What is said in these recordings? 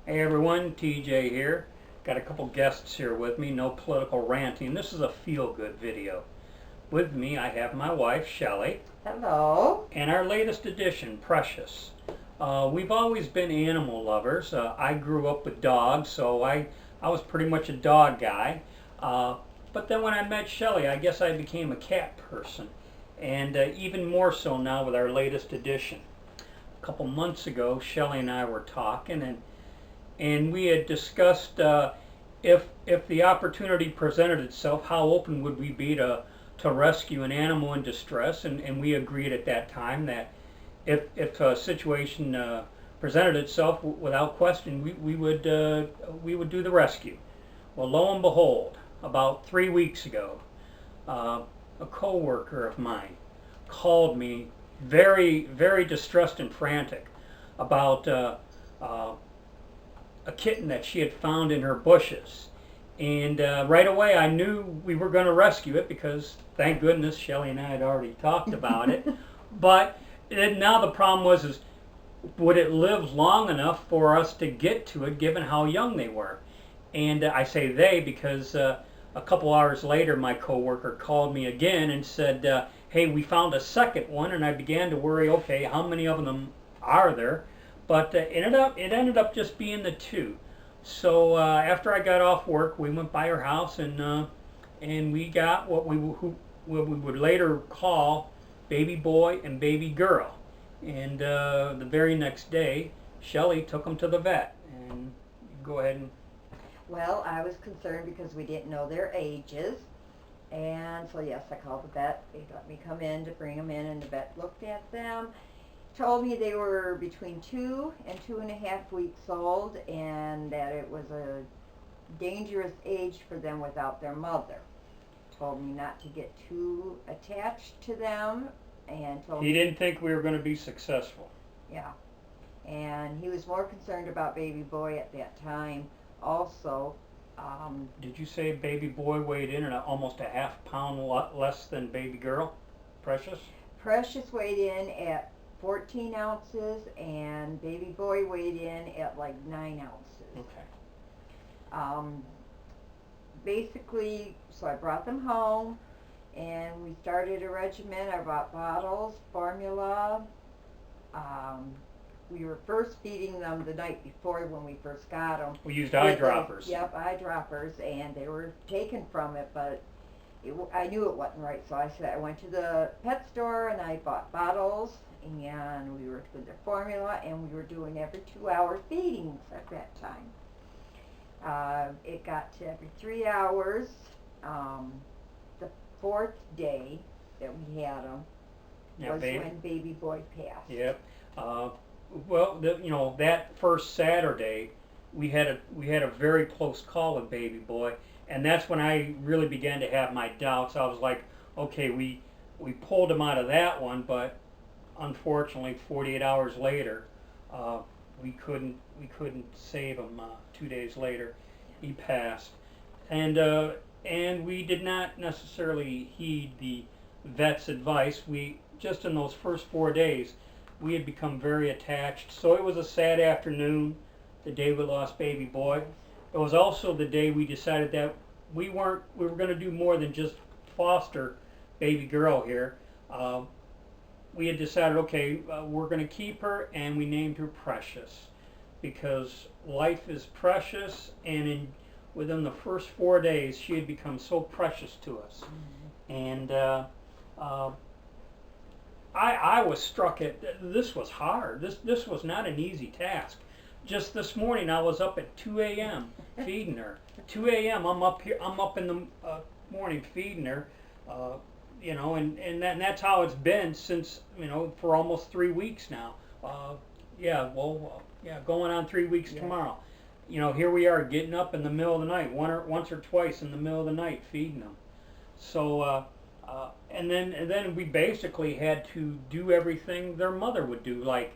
Hey everyone, TJ here. Got a couple guests here with me, no political ranting. This is a feel-good video. With me I have my wife, Shelley. Hello. And our latest addition, Precious. We've always been animal lovers. I grew up with dogs, so I was pretty much a dog guy. But then when I met Shelley, I guess I became a cat person. And even more so now with our latest addition. A couple months ago, Shelley and I were talking, and we had discussed if the opportunity presented itself, how open would we be to rescue an animal in distress, and we agreed at that time that if a situation presented itself without question, we would do the rescue. Well, lo and behold, about 3 weeks ago, a co-worker of mine called me very distressed and frantic about a kitten that she had found in her bushes. And right away I knew we were going to rescue it because, thank goodness, Shelley and I had already talked about it. But now the problem was, would it live long enough for us to get to it given how young they were? And I say they because a couple hours later my coworker called me again and said, hey, we found a second one. And I began to worry, okay, how many of them are there? But it ended up just being the two. So after I got off work, we went by her house and we got what we would later call baby boy and baby girl. And the very next day, Shelley took them to the vet. And go ahead and. Well, I was concerned because we didn't know their ages. And so, yes, I called the vet. They let me come in to bring them in, and the vet looked at them. Told me they were between 2 and 2.5 weeks old, and that it was a dangerous age for them without their mother. Told me not to get too attached to them, and told He didn't think we were going to be successful. Yeah, and he was more concerned about baby boy at that time. Also, did you say baby boy weighed in at almost a half pound less than baby girl, Precious? Precious weighed in at 14 ounces, and baby boy weighed in at like 9 ounces. Okay. Basically, so I brought them home, and we started a regimen. I bought bottles, formula. We were first feeding them the night before when we first got them. We used eyedroppers. Yep, eyedroppers, and they were taken from it, but I knew it wasn't right, so I went to the pet store and I bought bottles, and we were with their formula, and we were doing every 2-hour feedings at that time. It got to every 3 hours. The fourth day that we had them was when baby boy passed. Yep. Well, that first Saturday, we had a very close call with baby boy, and that's when I really began to have my doubts. I was like, okay, we pulled him out of that one, but unfortunately, 48 hours later, we couldn't save him. 2 days later, he passed, and we did not necessarily heed the vet's advice. We just in those first 4 days, we had become very attached. So it was a sad afternoon, the day we lost baby boy. It was also the day we decided that we were going to do more than just foster baby girl here. We had decided, okay, we're going to keep her, and we named her Precious because life is precious, and within the first 4 days, she had become so precious to us. Mm-hmm. And I was struck at this was hard. This was not an easy task. Just this morning, I was up at 2 a.m. feeding her. 2 a.m. I'm up in the morning feeding her. And that's how it's been since, for almost 3 weeks now. Going on 3 weeks tomorrow. Here we are getting up in the middle of the night, once or twice in the middle of the night, feeding them. So, and then we basically had to do everything their mother would do. Like,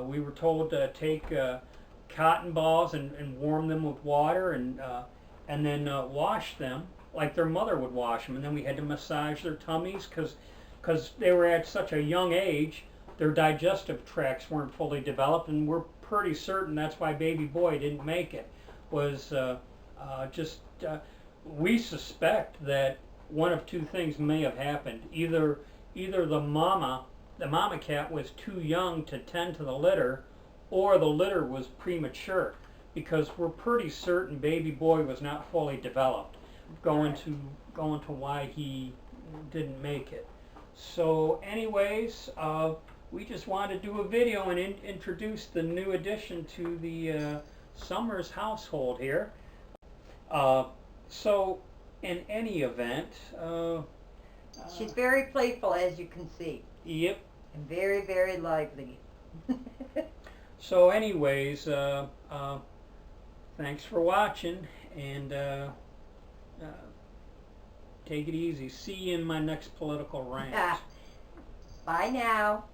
we were told to take cotton balls and warm them with water and then wash them like their mother would wash them. And then we had to massage their tummies because they were at such a young age. their digestive tracts weren't fully developed, and we're pretty certain that's why baby boy didn't make it. Was just we suspect that one of two things may have happened. Either the mama cat was too young to tend to the litter, or the litter was premature, because we're pretty certain baby boy was not fully developed, going to why he didn't make it. So anyways, we just wanted to do a video and introduce the new addition to the Summers household here. So in any event, she's very playful, as you can see. Yep. And very, very lively. So anyways, thanks for watching, and take it easy. See you in my next political rant. Bye now.